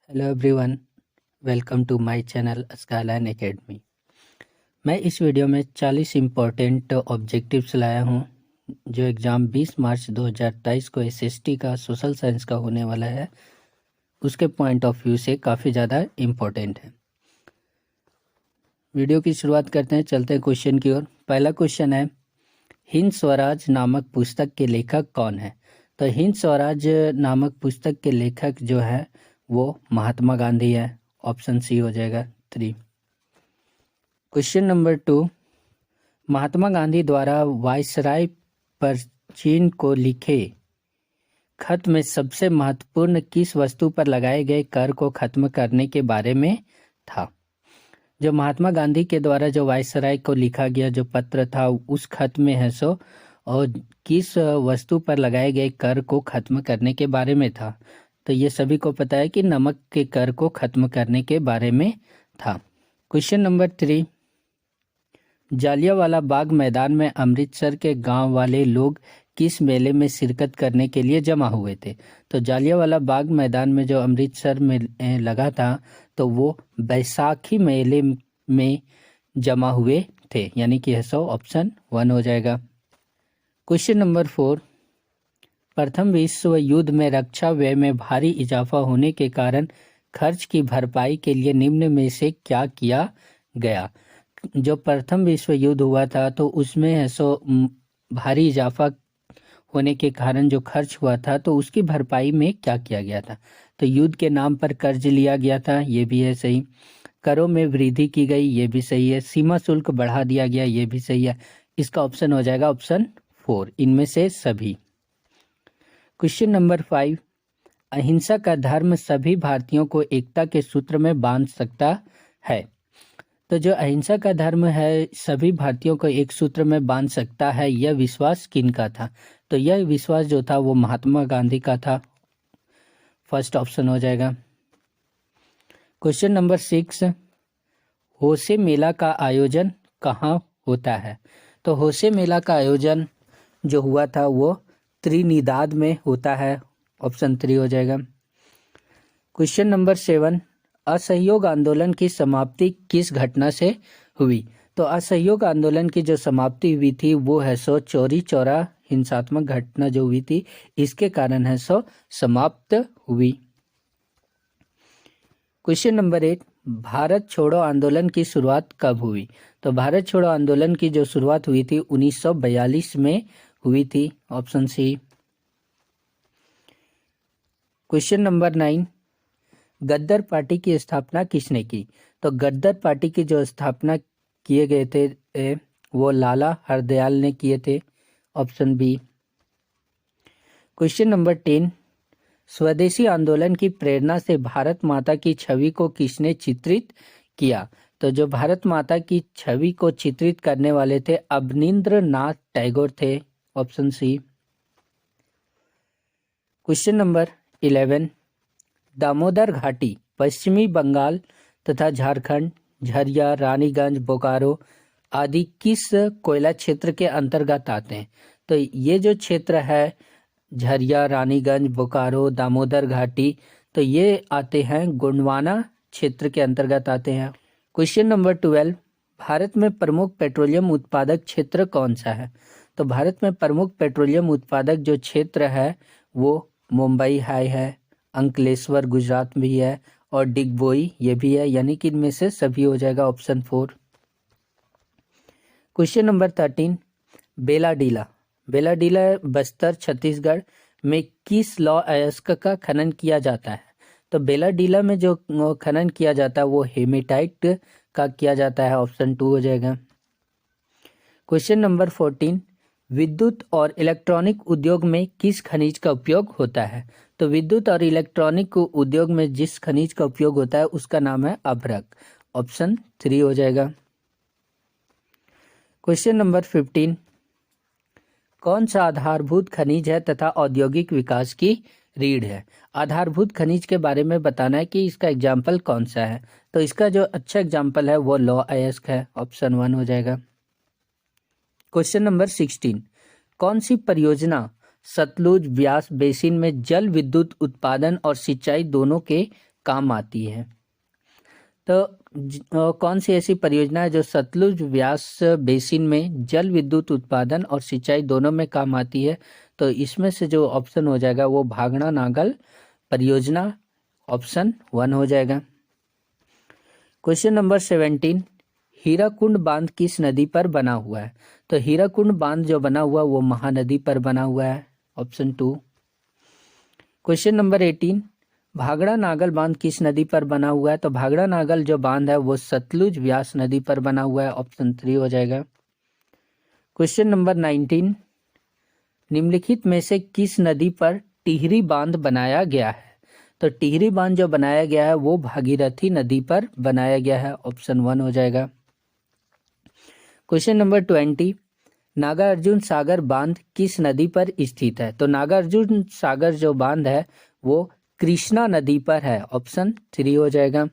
Hello everyone, welcome to my channel skyline academy. मैं इस video में 40 इम्पोर्टेंट ऑब्जेक्टिव्स लाया हूं जो एग्ज़ाम 20 मार्च 2023 को एसएसटी का सोशल साइंस का होने वाला है, उसके पॉइंट ऑफ व्यू से काफ़ी ज़्यादा इम्पोर्टेंट है। वीडियो की शुरुआत करते हैं, चलते हैं क्वेश्चन की ओर। पहला क्वेश्चन है, हिंद स्वराज नामक पुस्तक के लेखक कौन है? तो हिंद स्वराज नामक पुस्तक के लेखक जो है वो महात्मा गांधी है। ऑप्शन सी हो जाएगा 3। क्वेश्चन नंबर 2, महात्मा गांधी द्वारा वायसराय पर चीन को लिखे खत में सबसे महत्वपूर्ण किस वस्तु पर लगाए गए कर को खत्म करने के बारे में था? जो महात्मा गांधी के द्वारा जो वायसराय को लिखा गया जो पत्र था, उस खत में है सो और किस वस्तु पर लगाए गए कर को खत्म करने के बारे में था? तो ये सभी को पता है कि नमक के कर को खत्म करने के बारे में था। क्वेश्चन नंबर 3, जालियांवाला बाग मैदान में अमृतसर के गांव वाले लोग किस मेले में शिरकत करने के लिए जमा हुए थे? तो जालियांवाला बाग मैदान में जो अमृतसर में लगा था, तो वो बैसाखी मेले में जमा हुए थे, यानी कि ऑप्शन 1 हो जाएगा। क्वेश्चन नंबर 4, प्रथम विश्व युद्ध में रक्षा व्यय में भारी इजाफा होने के कारण खर्च की भरपाई के लिए निम्न में से क्या किया गया? जो प्रथम विश्व युद्ध हुआ था, तो उसमें है भारी इजाफा होने के कारण जो खर्च हुआ था, तो उसकी भरपाई में क्या किया गया था? तो युद्ध के नाम पर कर्ज लिया गया था, ये भी है सही। करों में वृद्धि की गई, ये भी सही है। सीमा शुल्क बढ़ा दिया गया, ये भी सही है। इसका ऑप्शन हो जाएगा ऑप्शन 4, इनमें से सभी। क्वेश्चन नंबर 5, अहिंसा का धर्म सभी भारतीयों को एकता के सूत्र में बांध सकता है। तो जो अहिंसा का धर्म है सभी भारतीयों को एक सूत्र में बांध सकता है, यह विश्वास किनका था? तो यह विश्वास जो था वो महात्मा गांधी का था। फर्स्ट ऑप्शन हो जाएगा। क्वेश्चन नंबर 6, होसे मेला का आयोजन कहाँ होता है? तो होसे मेला का आयोजन जो हुआ था वो त्रिनिदाद में होता है। ऑप्शन 3 हो जाएगा। क्वेश्चन नंबर 7, असहयोग आंदोलन की समाप्ति किस घटना से हुई? तो असहयोग आंदोलन की जो समाप्ति हुई थी वो है चौरी चौरा हिंसात्मक घटना जो हुई थी, इसके कारण है समाप्त हुई। क्वेश्चन नंबर 8, भारत छोड़ो आंदोलन की शुरुआत कब हुई? तो भारत छोड़ो आंदोलन की जो शुरुआत हुई थी 1942 में हुई थी। Option C. Question number 9, Ghadar party की स्थापना किसने की? तो गद्दर पार्टी की जो स्थापना किए गए थे वो लाला हरदयाल ने किए थे। Option B. क्वेश्चन नंबर 10, स्वदेशी आंदोलन की प्रेरणा से भारत माता की छवि को किसने चित्रित किया? तो जो भारत माता की छवि को चित्रित करने वाले थे अवनींद्रनाथ टैगोर थे। Option C. Question number 11, Damodar घाटी पश्चिमी बंगाल तथा झारखंड, झरिया, रानीगंज, बोकारो आदि किस कोयला क्षेत्र के अंतर्गत आते हैं? तो ये जो क्षेत्र है झरिया, रानीगंज, बोकारो, दामोदर घाटी, तो ये आते हैं गोंडवाना क्षेत्र के अंतर्गत आते हैं। क्वेश्चन नंबर 12, भारत में प्रमुख पेट्रोलियम उत्पादक क्षेत्र कौन सा है? तो भारत में प्रमुख पेट्रोलियम उत्पादक जो क्षेत्र है वो मुंबई हाई है, अंकलेश्वर गुजरात भी है और डिगबोई ये भी है, यानी कि इनमें से सभी हो जाएगा option 4। Question number 13, Bailadila Bailadila Bastar Chhattisgarh में किस लौह अयस्क का खनन किया जाता है? तो बेलाडीला में जो खनन किया जाता है वो हेमेटाइट का किया जाता है। ऑप्शन 2 हो जाएगा। क्वेश्चन नंबर 14, विद्युत और इलेक्ट्रॉनिक उद्योग में किस खनिज का उपयोग होता है? तो विद्युत और इलेक्ट्रॉनिक उद्योग में जिस खनिज का उपयोग होता है उसका नाम है अभ्रक। ऑप्शन 3 हो जाएगा। क्वेश्चन नंबर 15, कौन सा आधारभूत खनिज है तथा औद्योगिक विकास की रीढ़ है? आधारभूत खनिज के बारे में बताना है कि इसका एग्जाम्पल कौन सा है। तो इसका जो अच्छा एग्जाम्पल है वो लौह अयस्क है। ऑप्शन 1 हो जाएगा। क्वेश्चन नंबर 16, कौन सी परियोजना सतलुज ब्यास बेसिन में जल विद्युत उत्पादन और सिंचाई दोनों के काम आती है। तो कौन सी ऐसी परियोजना है जो सतलुज व्यास बेसिन में जल विद्युत उत्पादन और सिंचाई दोनों में काम आती है? तो इसमें से जो ऑप्शन हो जाएगा वो भागड़ा नागल परियोजना ऑप्शन 1 हो जाएगा। क्वेश्चन नंबर 17, हीराकुंड बांध किस नदी पर बना हुआ है? तो हीराकुंड बांध जो बना हुआ वो महानदी पर बना हुआ है, ऑप्शन 2। क्वेश्चन नंबर 18, भागड़ा नागल बांध किस नदी पर बना हुआ है? तो भागड़ा नागल जो बांध है वो सतलुज व्यास नदी पर बना हुआ है, ऑप्शन 3 हो जाएगा। क्वेश्चन नंबर 19, निम्नलिखित में से किस नदी पर टिहरी बांध बनाया गया है? तो टिहरी बांध जो बनाया गया है वो भागीरथी नदी पर बनाया गया है, ऑप्शन 1 हो जाएगा। क्वेश्चन नंबर 20, नागार्जुन सागर बांध किस नदी पर स्थित है? तो नागार्जुन सागर जो बांध है वो कृष्णा नदी पर है, ऑप्शन 3 हो जाएगा।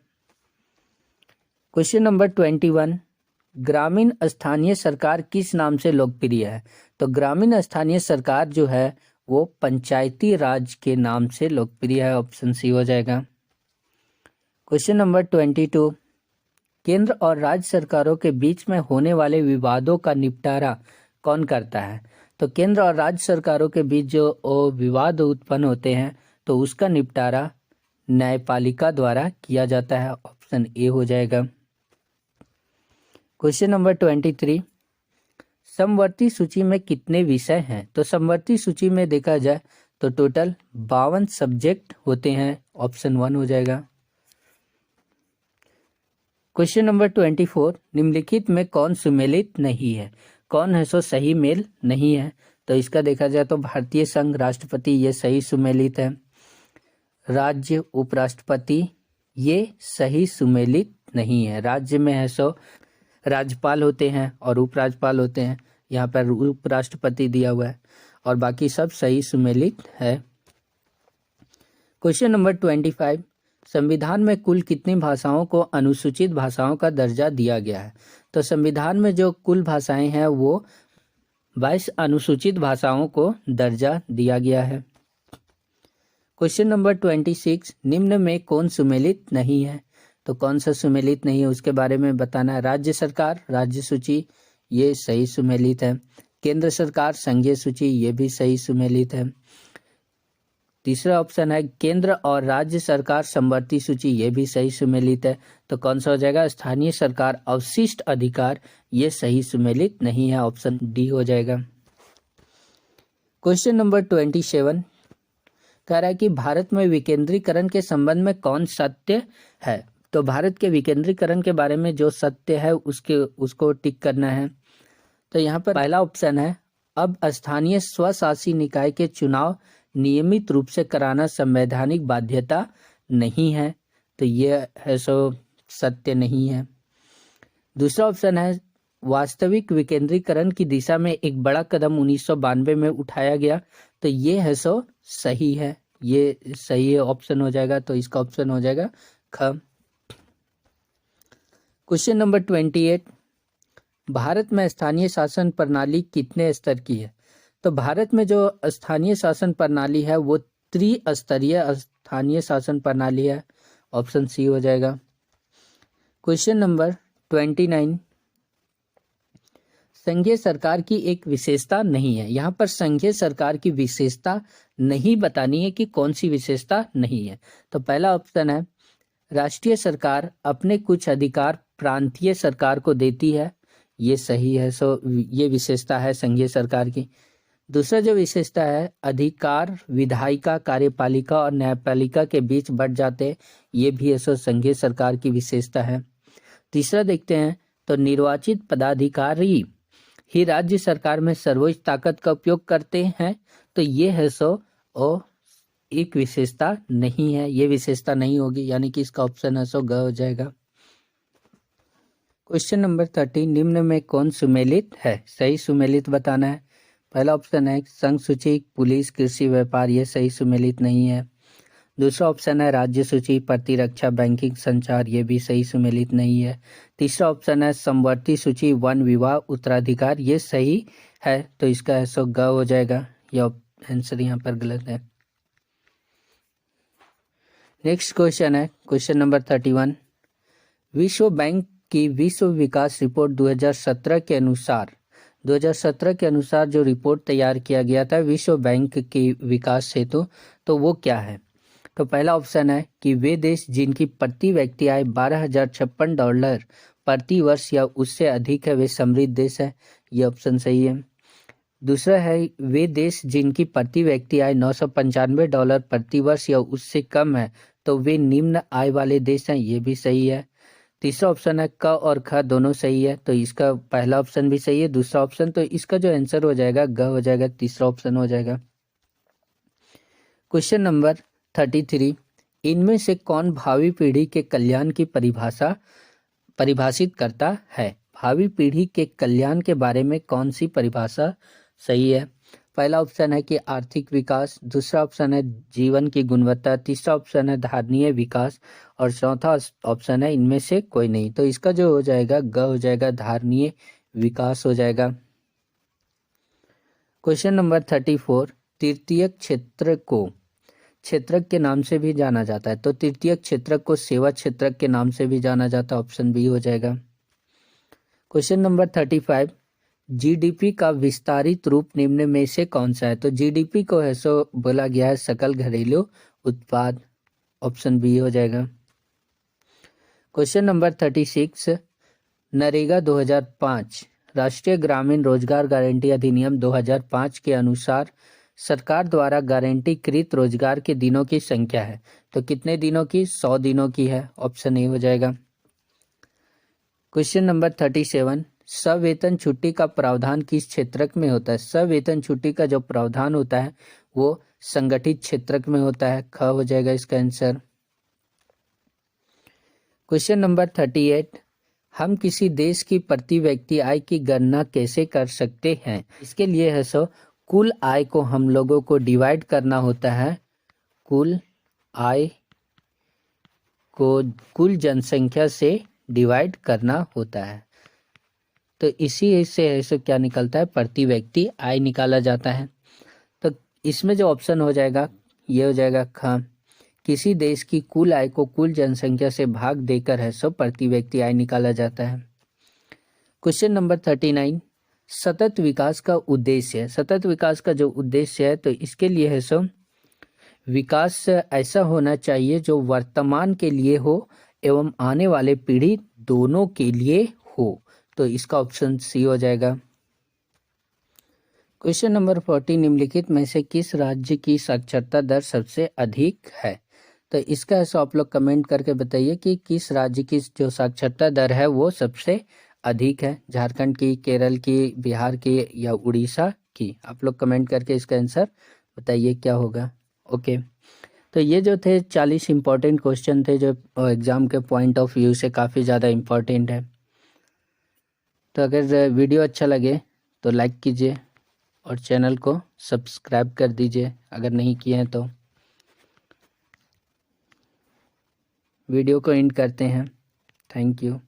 क्वेश्चन नंबर 21, ग्रामीण स्थानीय सरकार किस नाम से लोकप्रिय है? तो ग्रामीण स्थानीय सरकार जो है वो पंचायती राज के नाम से लोकप्रिय है, ऑप्शन सी हो जाएगा। क्वेश्चन नंबर 22, केंद्र और राज्य सरकारों के बीच में होने वाले विवादों का निपटारा कौन करता है? तो केंद्र और राज्य सरकारों के बीच जो विवाद उत्पन्न होते हैं तो उसका निपटारा न्यायपालिका द्वारा किया जाता है, ऑप्शन ए हो जाएगा। क्वेश्चन नंबर 23, समवर्ती सूची में कितने विषय हैं? तो समवर्ती सूची में देखा जाए तो टोटल 52 सब्जेक्ट होते हैं, ऑप्शन 1 हो जाएगा। क्वेश्चन नंबर 24, निम्नलिखित में कौन सुमेलित नहीं है? कौन है सो सही मेल नहीं है? तो इसका देखा जाए तो भारतीय संघ, राष्ट्रपति ये सही सुमेलित है। राज्य, उपराष्ट्रपति ये सही सुमेलित नहीं है। राज्य में है सो राज्यपाल होते हैं और उपराज्यपाल होते हैं, यहाँ पर उपराष्ट्रपति दिया हुआ है और बाकी सब सही सुमेलित है। क्वेश्चन नंबर 25, संविधान में कुल कितनी भाषाओं को अनुसूचित भाषाओं का दर्जा दिया गया है? तो संविधान में जो कुल भाषाएं हैं वो 22 अनुसूचित भाषाओं को दर्जा दिया गया है। क्वेश्चन नंबर 26, निम्न में कौन सुमेलित नहीं है? तो कौन सा सुमेलित नहीं है उसके बारे में बताना है। राज्य सरकार, राज्य सूची ये सही सुमेलित है। केंद्र सरकार, संघीय सूची ये भी सही सुमेलित है। तीसरा ऑप्शन है केंद्र और राज्य सरकार समवर्ती सूची, ये भी सही सुमेलित है। तो कौन सा हो जाएगा? स्थानीय सरकार अवशिष्ट अधिकार, ये सही सुमेलित नहीं है, ऑप्शन डी हो जाएगा। क्वेश्चन नंबर 27 कह रहा है कि भारत में विकेंद्रीकरण के संबंध में कौन सत्य है? तो भारत के विकेंद्रीकरण के बारे में जो सत्य है उसको टिक करना है। तो यहाँ पर पहला ऑप्शन है, अब स्थानीय स्वशासी निकाय के चुनाव नियमित रूप से कराना संवैधानिक बाध्यता नहीं है, तो ये है सो सत्य नहीं है। दूसरा ऑप्शन है, वास्तविक विकेंद्रीकरण की दिशा में एक बड़ा कदम 1992 में उठाया गया, तो ये है सो सही है, ये सही ऑप्शन हो जाएगा, तो इसका ऑप्शन हो जाएगा ख। क्वेश्चन नंबर 28, भारत में स्थानीय शासन प्रणाली कितने स्तर की है? तो भारत में जो स्थानीय शासन प्रणाली है वो त्रिस्तरीय स्थानीय शासन प्रणाली है, ऑप्शन सी हो जाएगा। क्वेश्चन नंबर 29, संघीय सरकार की एक विशेषता नहीं है। यहाँ पर संघीय सरकार की विशेषता नहीं बतानी है कि कौन सी विशेषता नहीं है। तो पहला ऑप्शन है, राष्ट्रीय सरकार अपने कुछ अधिकार प्रांतीय सरकार को देती है, ये सही है, सो ये विशेषता है संघीय सरकार की। दूसरा जो विशेषता है, अधिकार विधायिका, कार्यपालिका और न्यायपालिका के बीच बढ़ जाते, ये भी है सो संघीय सरकार की विशेषता है। तीसरा देखते हैं, तो निर्वाचित पदाधिकारी ही राज्य सरकार में सर्वोच्च ताकत का उपयोग करते हैं, तो ये है सो एक विशेषता नहीं है, ये विशेषता नहीं होगी, यानी कि इसका ऑप्शन है सो ग हो जाएगा। क्वेश्चन नंबर 30, निम्न में कौन सुमेलित है? सही सुमेलित बताना है। पहला ऑप्शन है संघ सूची, पुलिस, कृषि, व्यापार, ये सही सुमेलित नहीं है। दूसरा ऑप्शन है राज्य सूची, प्रतिरक्षा, बैंकिंग, संचार, ये भी सही सुमेलित नहीं है। तीसरा ऑप्शन है समवर्ती सूची, वन विवाह, उत्तराधिकार, ये सही है, तो इसका है सो ग हो जाएगा, यह आंसर यहाँ पर गलत है। नेक्स्ट क्वेश्चन है क्वेश्चन नंबर 31। विश्व बैंक की विश्व विकास रिपोर्ट 2017 के अनुसार जो रिपोर्ट तैयार किया गया था विश्व बैंक के विकास हेतु, तो वो क्या है? तो पहला ऑप्शन है कि वे देश जिनकी प्रति व्यक्ति आय $12,056 प्रति वर्ष या उससे अधिक है वे समृद्ध देश है, ये ऑप्शन सही है। दूसरा है वे देश जिनकी प्रति व्यक्ति आय $995 प्रति वर्ष या उससे कम है तो वे निम्न आय वाले देश हैं, ये भी सही है। तीसरा ऑप्शन है क और ख दोनों सही है, तो इसका पहला ऑप्शन भी सही है, दूसरा ऑप्शन, तो इसका जो आंसर हो जाएगा ग हो जाएगा, तीसरा ऑप्शन हो जाएगा। Question number 33। इनमें से कौन भावी पीढ़ी के कल्याण की परिभाषित करता है? भावी पीढ़ी के कल्याण के बारे में कौन सी परिभाषा सही है? पहला ऑप्शन है कि आर्थिक विकास, दूसरा ऑप्शन है जीवन की गुणवत्ता, तीसरा ऑप्शन है धारणीय विकास और चौथा ऑप्शन है इनमें से कोई नहीं। तो इसका जो हो जाएगा ग हो जाएगा, धारणीय विकास हो जाएगा। Question number 34। तृतीयक क्षेत्र को क्षेत्रक के नाम से भी जाना जाता है, तो तृतीयक क्षेत्रक को सेवा क्षेत्रक के नाम से भी जाना जाता है, ऑप्शन बी हो जाएगा। Question number 35। जीडीपी का विस्तारित रूप निम्न में से कौन सा है? तो जीडीपी को है सो बोला गया है सकल घरेलू उत्पाद, ऑप्शन बी हो जाएगा। Question number 36। नरेगा 2005 राष्ट्रीय ग्रामीण रोजगार गारंटी अधिनियम 2005 के अनुसार सरकार द्वारा गारंटीकृत रोजगार के दिनों की संख्या है, तो कितने दिनों की? 100 दिनों की है, ऑप्शन ए हो जाएगा। Question number 37। सवेतन छुट्टी का प्रावधान किस क्षेत्रक में होता है? सवेतन छुट्टी का जो प्रावधान होता है वो संगठित क्षेत्रक में होता है, ख हो जाएगा इसका आंसर। Question number 38। हम किसी देश की प्रति व्यक्ति आय की गणना कैसे कर सकते हैं? इसके लिए है सो कुल आय को हम लोगों को डिवाइड करना होता है, कुल आय को कुल जनसंख्या से डिवाइड करना होता है, तो इसी से ऐसे क्या निकलता है? प्रति व्यक्ति आय निकाला जाता है। तो इसमें जो ऑप्शन हो जाएगा ये हो जाएगा ख, किसी देश की कुल आय को कुल जनसंख्या से भाग देकर है सो प्रति व्यक्ति आय निकाला जाता है। Question number 39। सतत विकास का उद्देश्य, सतत विकास का जो उद्देश्य है तो इसके लिए है सो विकास ऐसा होना चाहिए जो वर्तमान के लिए हो एवं आने वाले पीढ़ी दोनों के लिए हो, तो इसका ऑप्शन सी हो जाएगा। Question number 40। निम्नलिखित में से किस राज्य की साक्षरता दर सबसे अधिक है? तो इसका ऐसा आप लोग कमेंट करके बताइए कि किस राज्य की जो साक्षरता दर है वो सबसे अधिक है, झारखंड की, केरल की, बिहार की या उड़ीसा की? आप लोग कमेंट करके इसका आंसर बताइए क्या होगा। ओके, तो ये जो थे 40 इंपॉर्टेंट क्वेश्चन थे जो एग्ज़ाम के पॉइंट ऑफ व्यू से काफ़ी ज़्यादा इम्पॉर्टेंट है। तो अगर वीडियो अच्छा लगे तो लाइक कीजिए और चैनल को सब्सक्राइब कर दीजिए अगर नहीं किए हैं तो। वीडियो को एंड करते हैं। Thank you.